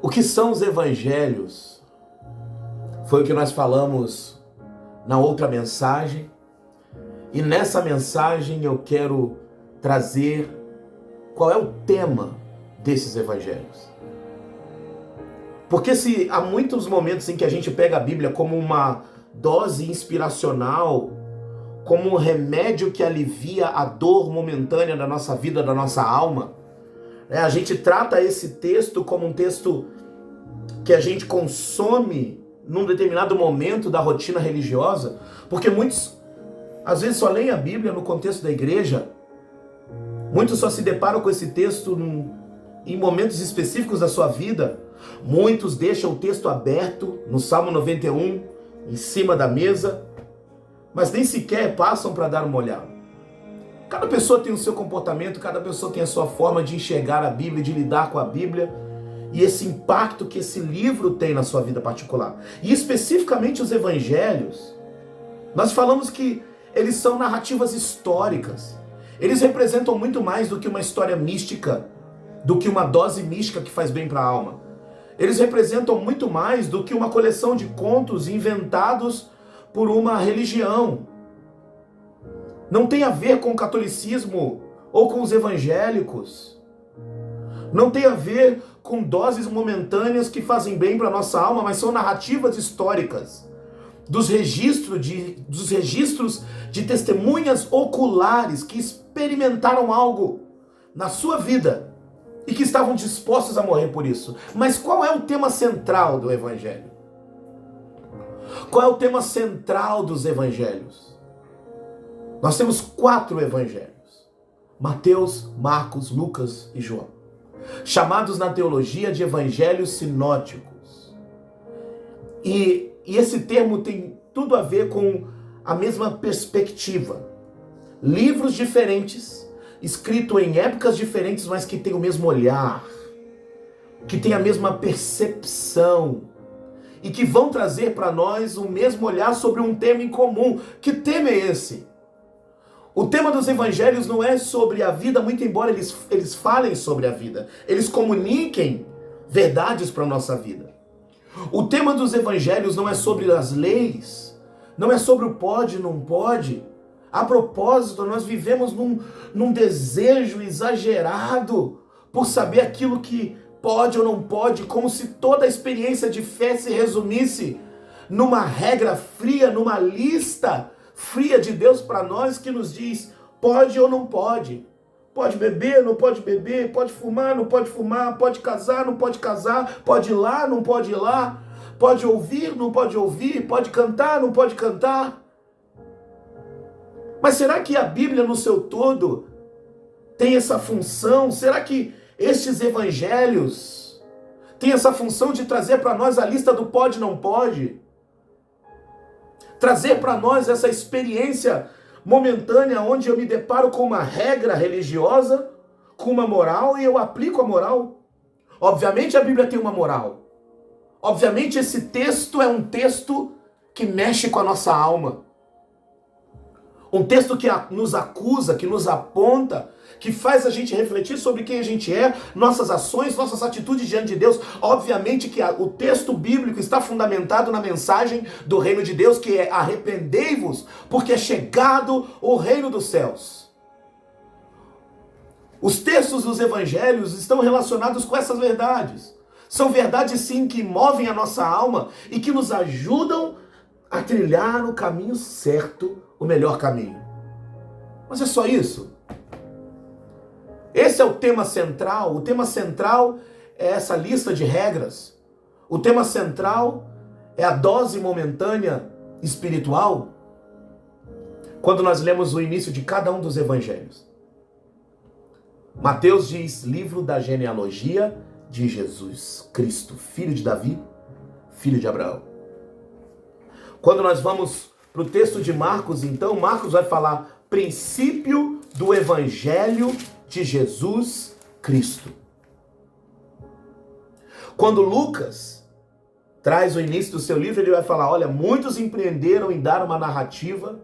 O que são os evangelhos? Foi o que nós falamos na outra mensagem. E nessa mensagem eu quero trazer qual é o tema desses evangelhos. Porque se há muitos momentos em que a gente pega a Bíblia como uma dose inspiracional, como um remédio que alivia a dor momentânea da nossa vida, da nossa alma, a gente trata esse texto como um texto que a gente consome num determinado momento da rotina religiosa, porque muitos, às vezes, só leem a Bíblia no contexto da igreja, muitos só se deparam com esse texto em momentos específicos da sua vida, muitos deixam o texto aberto no Salmo 91, em cima da mesa, mas nem sequer passam para dar uma olhada. Cada pessoa tem o seu comportamento, cada pessoa tem a sua forma de enxergar a Bíblia, de lidar com a Bíblia, e esse impacto que esse livro tem na sua vida particular. E especificamente os evangelhos, nós falamos que eles são narrativas históricas. Eles representam muito mais do que uma história mística, do que uma dose mística que faz bem para a alma. Eles representam muito mais do que uma coleção de contos inventados por uma religião. Não tem a ver com o catolicismo ou com os evangélicos. Não tem a ver com doses momentâneas que fazem bem para a nossa alma, mas são narrativas históricas dos registros de testemunhas oculares que experimentaram algo na sua vida e que estavam dispostos a morrer por isso. Mas qual é o tema central do evangelho? Qual é o tema central dos evangelhos? Nós temos 4 evangelhos: Mateus, Marcos, Lucas e João, chamados na teologia de evangelhos sinóticos. E esse termo tem tudo a ver com a mesma perspectiva. Livros diferentes, escritos em épocas diferentes, mas que têm o mesmo olhar, que têm a mesma percepção, e que vão trazer para nós o mesmo olhar sobre um tema em comum. Que tema é esse? O tema dos evangelhos não é sobre a vida, muito embora eles falem sobre a vida. Eles comuniquem verdades para a nossa vida. O tema dos evangelhos não é sobre as leis, não é sobre o pode e não pode. A propósito, nós vivemos num desejo exagerado por saber aquilo que pode ou não pode, como se toda a experiência de fé se resumisse numa regra fria, numa lista fria de Deus para nós que nos diz pode ou não pode. Pode beber, não pode beber, pode fumar, não pode fumar, pode casar, não pode casar, pode ir lá, não pode ir lá, pode ouvir, não pode ouvir, pode cantar, não pode cantar. Mas será que a Bíblia no seu todo tem essa função? Será que estes evangelhos têm essa função de trazer para nós a lista do pode e não pode? Trazer para nós essa experiência momentânea onde eu me deparo com uma regra religiosa, com uma moral, e eu aplico a moral? Obviamente a Bíblia tem uma moral. Obviamente esse texto é um texto que mexe com a nossa alma. Um texto que nos acusa, que nos aponta, que faz a gente refletir sobre quem a gente é, nossas ações, nossas atitudes diante de Deus. Obviamente que o texto bíblico está fundamentado na mensagem do reino de Deus, que é: arrependei-vos, porque é chegado o reino dos céus. Os textos dos evangelhos estão relacionados com essas verdades. São verdades, sim, que movem a nossa alma e que nos ajudam a trilhar o caminho certo, o melhor caminho. Mas é só isso? Esse é o tema central. O tema central é essa lista de regras. O tema central é a dose momentânea espiritual. Quando nós lemos o início de cada um dos evangelhos, Mateus diz: livro da genealogia de Jesus Cristo, filho de Davi, filho de Abraão. Quando nós vamos para o texto de Marcos, então, Marcos vai falar princípio do evangelho de Jesus Cristo. Quando Lucas traz o início do seu livro, ele vai falar: olha, muitos empreenderam em dar uma narrativa,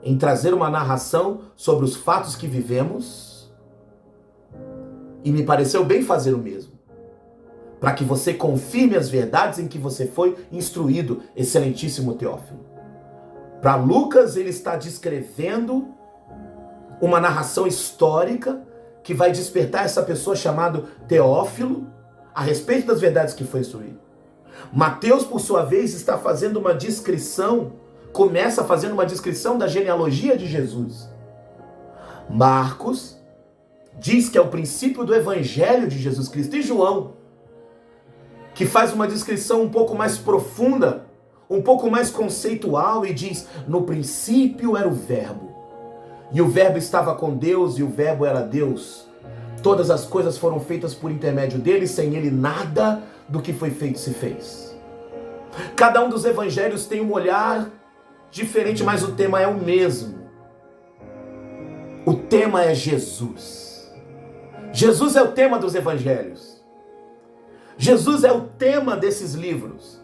em trazer uma narração sobre os fatos que vivemos, e me pareceu bem fazer o mesmo. para que você confirme as verdades em que você foi instruído, excelentíssimo Teófilo. Para Lucas, ele está descrevendo uma narração histórica que vai despertar essa pessoa chamada Teófilo a respeito das verdades que foi instruído. Mateus, por sua vez, está fazendo uma descrição, começa fazendo uma descrição da genealogia de Jesus. Marcos diz que é o princípio do evangelho de Jesus Cristo. E João, que faz uma descrição um pouco mais profunda, um pouco mais conceitual e diz: no princípio era o verbo, e o verbo estava com Deus, e o verbo era Deus. Todas as coisas foram feitas por intermédio dele, sem ele nada do que foi feito se fez. Cada um dos evangelhos tem um olhar diferente, mas o tema é o mesmo. O tema é Jesus. Jesus é o tema dos evangelhos. Jesus é o tema desses livros.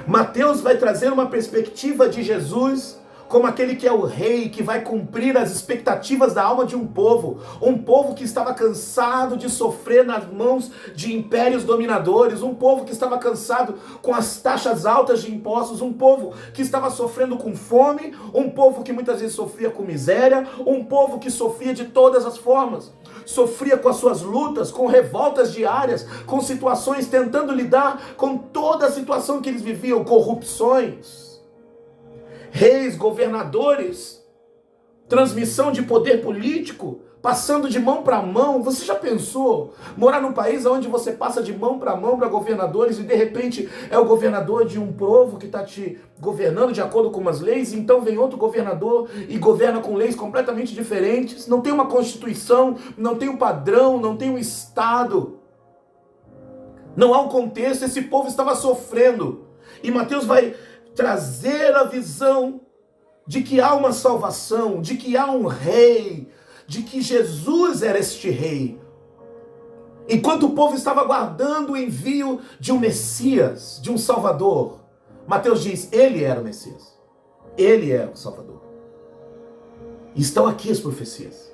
Mateus vai trazer uma perspectiva de Jesus como aquele que é o rei, que vai cumprir as expectativas da alma de um povo que estava cansado de sofrer nas mãos de impérios dominadores, um povo que estava cansado com as taxas altas de impostos, um povo que estava sofrendo com fome, um povo que muitas vezes sofria com miséria, um povo que sofria de todas as formas, sofria com as suas lutas, com revoltas diárias, com situações, tentando lidar com toda a situação que eles viviam, corrupções, reis, governadores, transmissão de poder político, passando de mão para mão. Você já pensou morar num país onde você passa de mão para governadores e de repente é o governador de um povo que está te governando de acordo com umas leis, e então vem outro governador e governa com leis completamente diferentes, não tem uma constituição, não tem um padrão, não tem um estado, não há um contexto. Esse povo estava sofrendo, e Mateus vai trazer a visão de que há uma salvação, de que há um rei, de que Jesus era este rei. Enquanto o povo estava aguardando o envio de um Messias, de um Salvador, Mateus diz: ele era o Messias, ele é o Salvador. E estão aqui as profecias.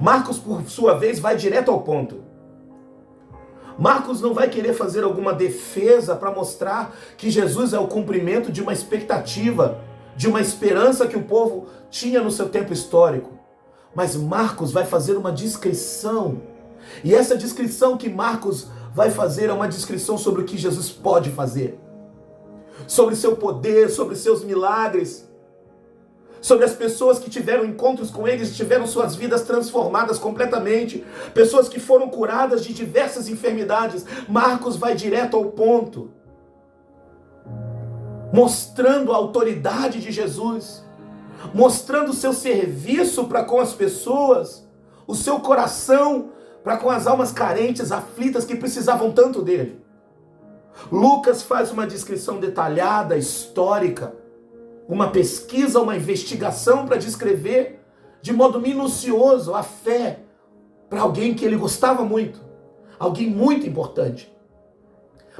Marcos, por sua vez, vai direto ao ponto. Marcos não vai querer fazer alguma defesa para mostrar que Jesus é o cumprimento de uma expectativa, de uma esperança que o povo tinha no seu tempo histórico. Mas Marcos vai fazer uma descrição. E essa descrição que Marcos vai fazer é uma descrição sobre o que Jesus pode fazer, sobre seu poder, sobre seus milagres, sobre as pessoas que tiveram encontros com eles e tiveram suas vidas transformadas completamente, pessoas que foram curadas de diversas enfermidades. Marcos vai direto ao ponto, mostrando a autoridade de Jesus, mostrando o seu serviço para com as pessoas, o seu coração para com as almas carentes, aflitas, que precisavam tanto dele. Lucas faz uma descrição detalhada, histórica, uma pesquisa, uma investigação para descrever de modo minucioso a fé para alguém que ele gostava muito, alguém muito importante.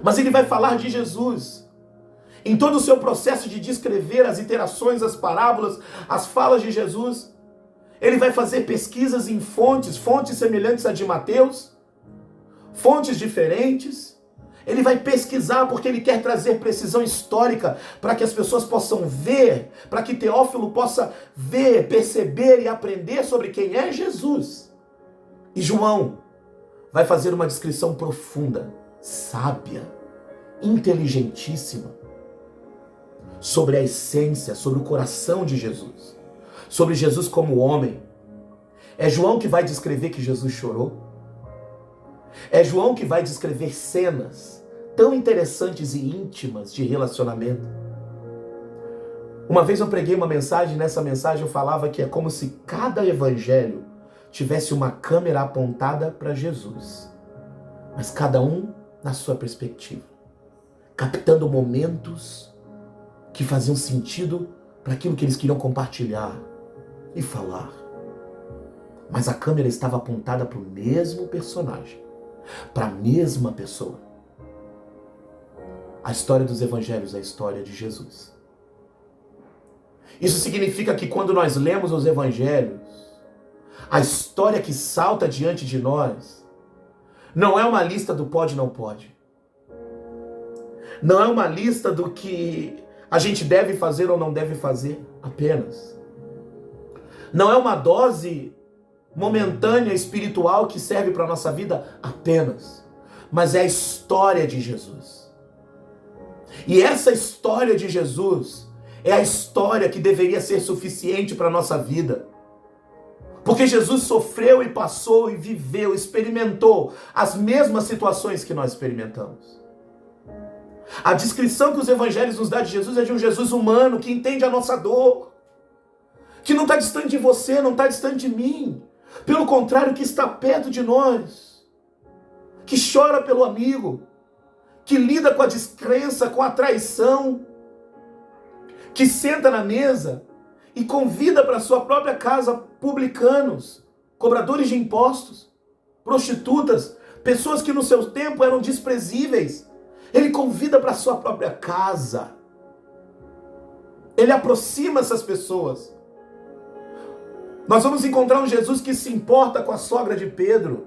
Mas ele vai falar de Jesus. Em todo o seu processo de descrever as interações, as parábolas, as falas de Jesus, ele vai fazer pesquisas em fontes semelhantes a de Mateus, fontes diferentes. Ele vai pesquisar porque ele quer trazer precisão histórica para que as pessoas possam ver, para que Teófilo possa ver, perceber e aprender sobre quem é Jesus. E João vai fazer uma descrição profunda, sábia, inteligentíssima, sobre a essência, sobre o coração de Jesus, sobre Jesus como homem. É João que vai descrever que Jesus chorou. É João que vai descrever cenas tão interessantes e íntimas de relacionamento. Uma vez eu preguei uma mensagem, nessa mensagem eu falava que é como se cada evangelho tivesse uma câmera apontada para Jesus, mas cada um na sua perspectiva, captando momentos que faziam sentido para aquilo que eles queriam compartilhar e falar. Mas a câmera estava apontada para o mesmo personagem, para a mesma pessoa. A história dos evangelhos é a história de Jesus. Isso significa que quando nós lemos os evangelhos, a história que salta diante de nós não é uma lista do pode e não pode. Não é uma lista do que a gente deve fazer ou não deve fazer apenas. Não é uma dose momentânea espiritual que serve para a nossa vida apenas. Mas é a história de Jesus. E essa história de Jesus é a história que deveria ser suficiente para a nossa vida. Porque Jesus sofreu e passou e viveu, experimentou as mesmas situações que nós experimentamos. A descrição que os evangelhos nos dão de Jesus é de um Jesus humano que entende a nossa dor, que não está distante de você, não está distante de mim. Pelo contrário, que está perto de nós, que chora pelo amigo, que lida com a descrença, com a traição, que senta na mesa e convida para sua própria casa publicanos, cobradores de impostos, prostitutas, pessoas que no seu tempo eram desprezíveis. Ele convida para sua própria casa. Ele aproxima essas pessoas. Nós vamos encontrar um Jesus que se importa com a sogra de Pedro.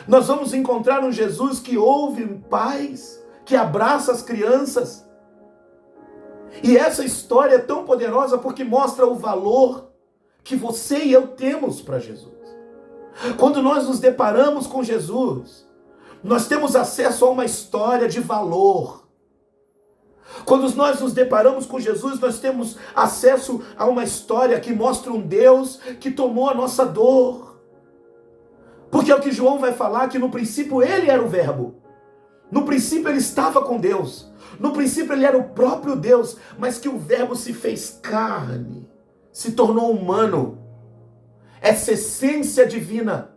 Nós vamos encontrar um Jesus que ouve pais, que abraça as crianças. E essa história é tão poderosa porque mostra o valor que você e eu temos para Jesus. Quando nós nos deparamos com Jesus, nós temos acesso a uma história de valor. Quando nós nos deparamos com Jesus, nós temos acesso a uma história que mostra um Deus que tomou a nossa dor. Porque é o que João vai falar, que no princípio ele era o Verbo. No princípio ele estava com Deus. No princípio ele era o próprio Deus, mas que o Verbo se fez carne, se tornou humano. Essa essência divina,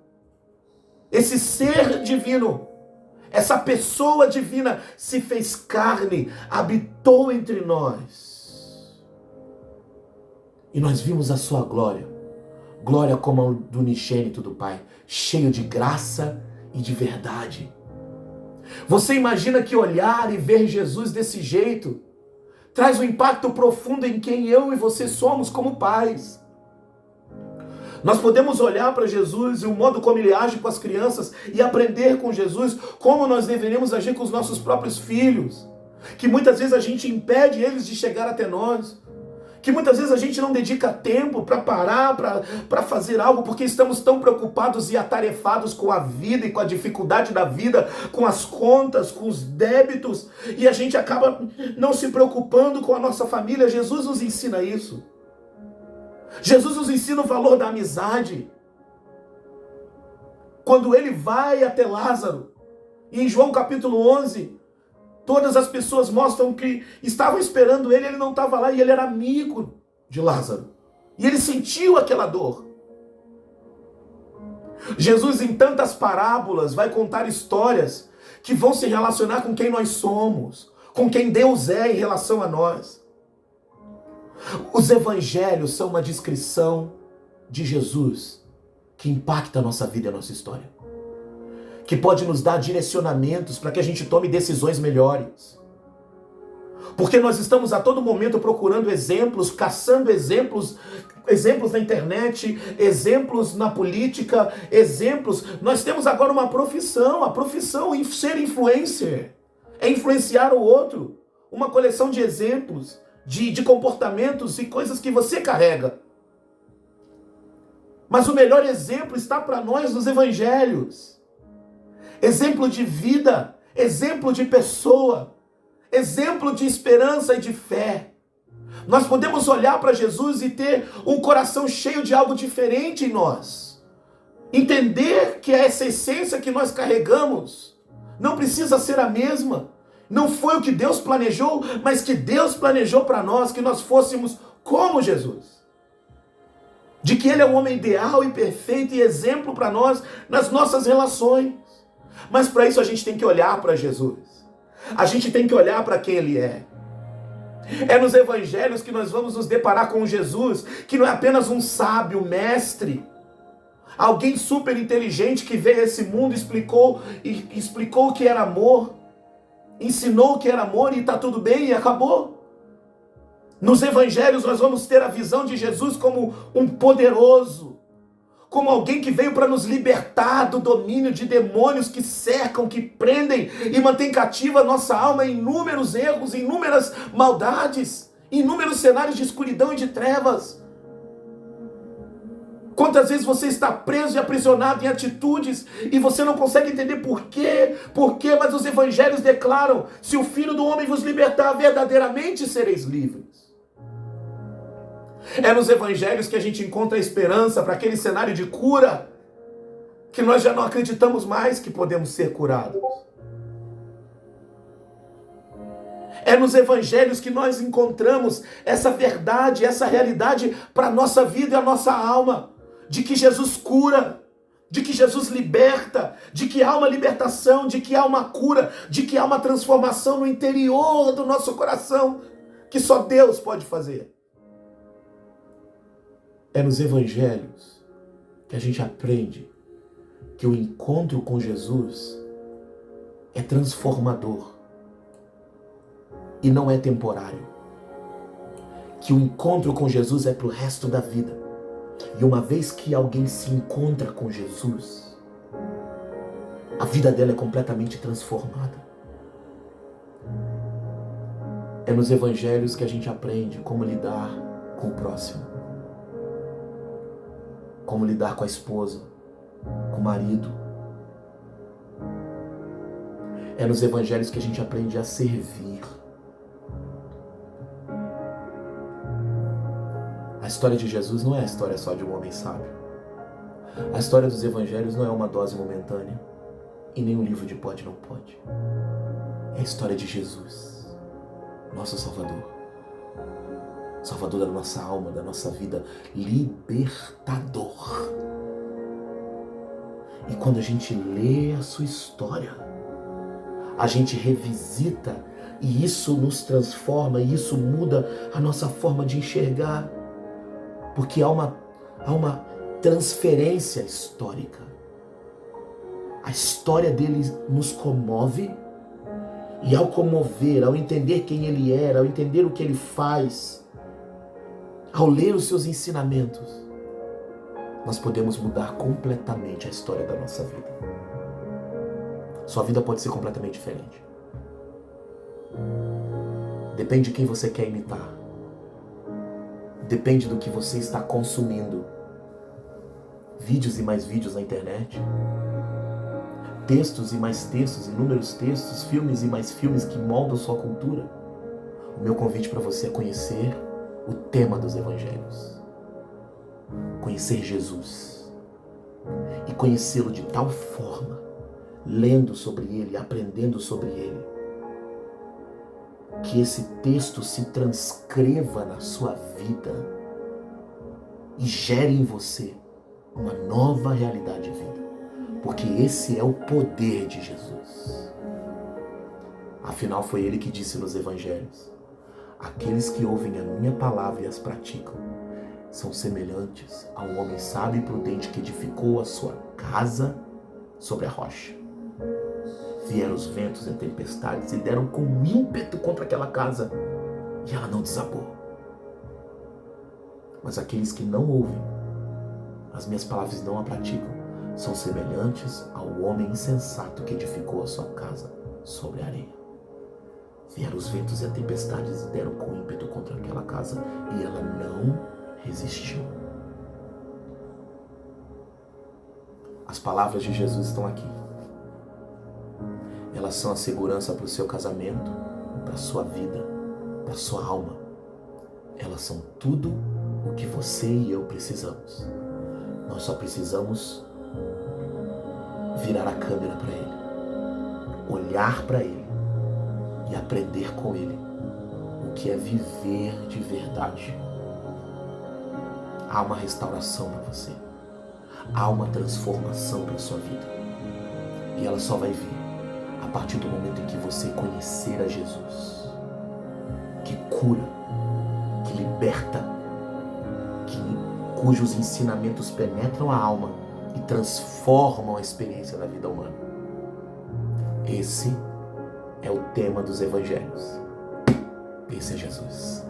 esse ser divino, essa pessoa divina se fez carne, habitou entre nós. E nós vimos a sua glória, glória como a do unigênito do Pai, cheio de graça e de verdade. Você imagina que olhar e ver Jesus desse jeito traz um impacto profundo em quem eu e você somos como pais. Nós podemos olhar para Jesus e o modo como ele age com as crianças e aprender com Jesus como nós deveríamos agir com os nossos próprios filhos. Que muitas vezes a gente impede eles de chegar até nós. Que muitas vezes a gente não dedica tempo para parar, para fazer algo, porque estamos tão preocupados e atarefados com a vida e com a dificuldade da vida, com as contas, com os débitos, e a gente acaba não se preocupando com a nossa família. Jesus nos ensina isso. Jesus nos ensina o valor da amizade. Quando ele vai até Lázaro, e em João capítulo 11, todas as pessoas mostram que estavam esperando ele não estava lá, e ele era amigo de Lázaro. E ele sentiu aquela dor. Jesus, em tantas parábolas, vai contar histórias que vão se relacionar com quem nós somos, com quem Deus é em relação a nós. Os evangelhos são uma descrição de Jesus que impacta a nossa vida e a nossa história, que pode nos dar direcionamentos para que a gente tome decisões melhores. Porque nós estamos a todo momento procurando exemplos, caçando exemplos na internet, exemplos na política, exemplos. Nós temos agora uma profissão, a profissão em ser influencer, é influenciar o outro. Uma coleção de exemplos, de comportamentos e coisas que você carrega. Mas o melhor exemplo está para nós nos evangelhos. Exemplo de vida, exemplo de pessoa, exemplo de esperança e de fé. Nós podemos olhar para Jesus e ter um coração cheio de algo diferente em nós. Entender que essa essência que nós carregamos não precisa ser a mesma. Não foi o que Deus planejou, mas que Deus planejou para nós, que nós fôssemos como Jesus. De que ele é o homem ideal e perfeito e exemplo para nós nas nossas relações. Mas para isso a gente tem que olhar para Jesus. A gente tem que olhar para quem ele é. É nos evangelhos que nós vamos nos deparar com Jesus, que não é apenas um sábio, mestre, alguém super inteligente que veio a esse mundo e explicou o que era amor, ensinou o que era amor e está tudo bem e acabou. Nos evangelhos nós vamos ter a visão de Jesus como um poderoso, como alguém que veio para nos libertar do domínio de demônios que cercam, que prendem e mantêm cativa a nossa alma em inúmeros erros, inúmeras maldades, inúmeros cenários de escuridão e de trevas. Quantas vezes você está preso e aprisionado em atitudes e você não consegue entender por quê, mas os evangelhos declaram: se o Filho do Homem vos libertar, verdadeiramente sereis livres. É nos evangelhos que a gente encontra a esperança para aquele cenário de cura, que nós já não acreditamos mais que podemos ser curados. É nos evangelhos que nós encontramos essa verdade, essa realidade para a nossa vida e a nossa alma, de que Jesus cura, de que Jesus liberta, de que há uma libertação, de que há uma cura, de que há uma transformação no interior do nosso coração, que só Deus pode fazer. É nos evangelhos que a gente aprende que o encontro com Jesus é transformador e não é temporário. Que o encontro com Jesus é para o resto da vida. E uma vez que alguém se encontra com Jesus, a vida dela é completamente transformada. É nos evangelhos que a gente aprende como lidar com o próximo. Como lidar com a esposa, com o marido. É nos evangelhos que a gente aprende a servir. A história de Jesus não é a história só de um homem sábio. A história dos evangelhos não é uma dose momentânea e nem um livro de pode não pode. É a história de Jesus, nosso Salvador. Salvador da nossa alma, da nossa vida, libertador. E quando a gente lê a sua história, a gente revisita e isso nos transforma, e isso muda a nossa forma de enxergar, porque há uma transferência histórica. A história dele nos comove, e ao comover, ao entender quem ele era, ao entender o que ele faz, ao ler os seus ensinamentos, nós podemos mudar completamente a história da nossa vida. Sua vida pode ser completamente diferente. Depende de quem você quer imitar. Depende do que você está consumindo. Vídeos e mais vídeos na internet. Textos e mais textos, inúmeros textos, filmes e mais filmes que moldam sua cultura. O meu convite para você é conhecer o tema dos evangelhos. Conhecer Jesus. E conhecê-lo de tal forma, lendo sobre ele, aprendendo sobre ele, que esse texto se transcreva na sua vida e gere em você uma nova realidade de vida. Porque esse é o poder de Jesus. Afinal, foi ele que disse nos evangelhos: aqueles que ouvem a minha palavra e as praticam são semelhantes ao homem sábio e prudente que edificou a sua casa sobre a rocha. Vieram os ventos e as tempestades e deram com ímpeto contra aquela casa, e ela não desabou. Mas aqueles que não ouvem as minhas palavras e não a praticam são semelhantes ao homem insensato que edificou a sua casa sobre a areia. Vieram os ventos e as tempestades e deram com ímpeto contra aquela casa, e ela não resistiu. As palavras de Jesus estão aqui. Elas são a segurança para o seu casamento, para a sua vida, para a sua alma. Elas são tudo o que você e eu precisamos. Nós só precisamos virar a câmera para Ele, olhar para Ele e aprender com Ele o que é viver de verdade. Há uma restauração para você. Há uma transformação para a sua vida. E ela só vai vir a partir do momento em que você conhecer a Jesus, que cura, que liberta, cujos ensinamentos penetram a alma e transformam a experiência da vida humana. Esse é o tema dos evangelhos. Esse é Jesus.